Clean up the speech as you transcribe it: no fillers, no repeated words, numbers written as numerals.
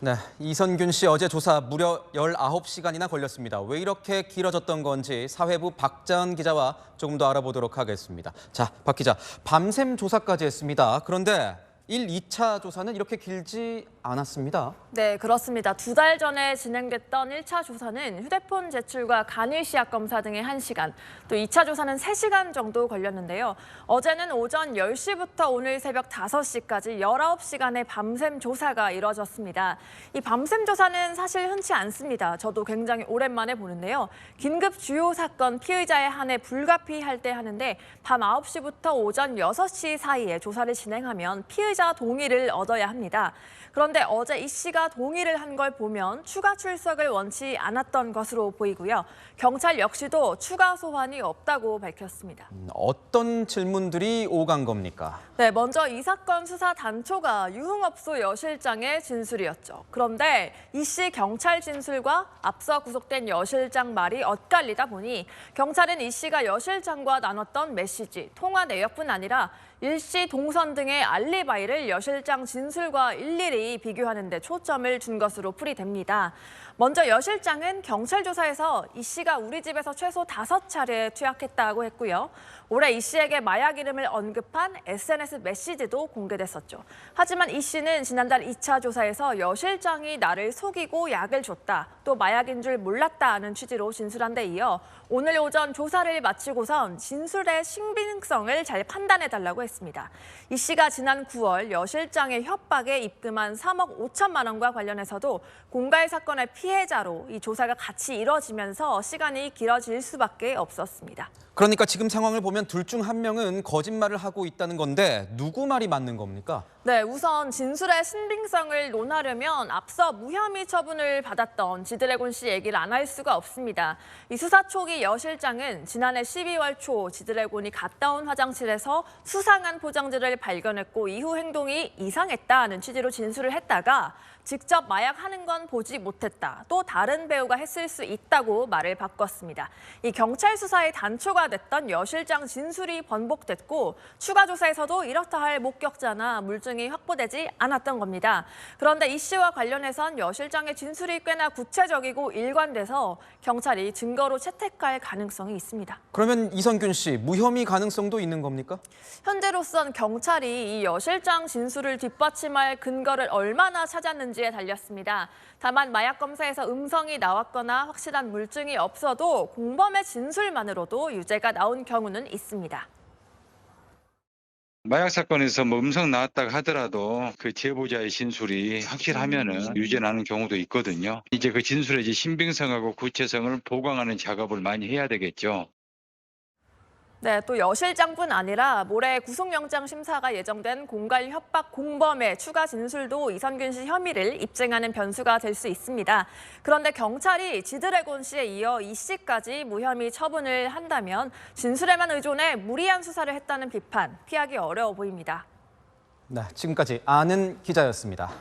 네, 이선균 씨 어제 조사 무려 19시간이나 걸렸습니다. 왜 이렇게 길어졌던 건지 사회부 박자은 기자와 조금 더 알아보도록 하겠습니다. 자, 박 기자, 밤샘 조사까지 했습니다. 그런데 1, 2차 조사는 이렇게 길지 않았습니다. 네, 그렇습니다. 2달 전에 진행됐던 1차 조사는 휴대폰 제출과 간이 시약 검사 등의 1시간, 또 2차 조사는 3시간 정도 걸렸는데요. 어제는 오전 10시부터 오늘 새벽 5시까지 19시간의 밤샘 조사가 이뤄졌습니다. 이 밤샘 조사는 사실 흔치 않습니다. 저도 굉장히 오랜만에 보는데요. 긴급 주요 사건 피의자의 한해 불가피할 때 하는데 밤 9시부터 오전 6시 사이에 조사를 진행하면 피의자 동의를 얻어야 합니다. 그런데 어제 이 씨가 동의를 한 걸 보면 추가 출석을 원치 않았던 것으로 보이고요. 경찰 역시도 추가 소환이 없다고 밝혔습니다. 어떤 질문들이 오간 겁니까? 네, 먼저 이 사건 수사 단초가 유흥업소 여실장의 진술이었죠. 그런데 이 씨 경찰 진술과 앞서 구속된 여실장 말이 엇갈리다 보니 경찰은 이 씨가 여실장과 나눴던 메시지, 통화 내역뿐 아니라 일시 동선 등의 알리바이를 여실장 진술과 일일이 비교하는 데 초점을 준 것으로 풀이됩니다. 먼저 여실장은 경찰 조사에서 이 씨가 우리 집에서 최소 5차례 투약했다고 했고요. 올해 이 씨에게 마약 이름을 언급한 SNS 메시지도 공개됐었죠. 하지만 이 씨는 지난달 2차 조사에서 여실장이 나를 속이고 약을 줬다, 또 마약인 줄 몰랐다는 취지로 진술한 데 이어 오늘 오전 조사를 마치고선 진술의 신빙성을 잘 판단해달라고 했습니다. 이 씨가 지난 9월 여실장의 협박에 입금한 3억 5천만 원과 관련해서도 공갈 사건의 피해자로 이 조사가 같이 이뤄지면서 시간이 길어질 수밖에 없었습니다. 그러니까 지금 상황을 보면 둘 중 한 명은 거짓말을 하고 있다는 건데 누구 말이 맞는 겁니까? 네, 우선 진술의 신빙성을 논하려면 앞서 무혐의 처분을 받았던 지드래곤 씨 얘기를 안 할 수가 없습니다. 이 수사 초기 여 실장은 지난해 12월 초 지드래곤이 갔다 온 화장실에서 수상한 포장지를 발견했고 이후 행동이 이상했다는 취지로 진술을 했다가 직접 마약하는 건 보지 못했다, 또 다른 배우가 했을 수 있다고 말을 바꿨습니다. 이 경찰 수사의 단초가 됐던 여 실장 진술이 번복됐고 추가 조사에서도 이렇다 할 목격자나 물증이 확보되지 않았던 겁니다. 그런데 이 씨와 관련해선 여 실장의 진술이 꽤나 구체적이고 일관돼서 경찰이 증거로 채택할 가능성이 있습니다. 그러면 이선균 씨, 무혐의 가능성도 있는 겁니까? 현재로선 경찰이 이 여 실장 진술을 뒷받침할 근거를 얼마나 찾았는지에 달렸습니다. 다만 마약 검사에서 음성이 나왔거나 확실한 물증이 없어도 공범의 진술만으로도 유죄가 나온 경우는 있습니다. 마약 사건에서 뭐 음성 나왔다고 하더라도 그 제보자의 진술이 확실하면은 유죄 나는 경우도 있거든요. 이제 그 진술의 이제 신빙성하고 구체성을 보강하는 작업을 많이 해야 되겠죠. 네, 또 여 실장뿐 아니라 모레 구속영장 심사가 예정된 공갈 협박 공범의 추가 진술도 이선균 씨 혐의를 입증하는 변수가 될 수 있습니다. 그런데 경찰이 지드래곤 씨에 이어 이 씨까지 무혐의 처분을 한다면 진술에만 의존해 무리한 수사를 했다는 비판 피하기 어려워 보입니다. 네, 지금까지 아는 기자였습니다.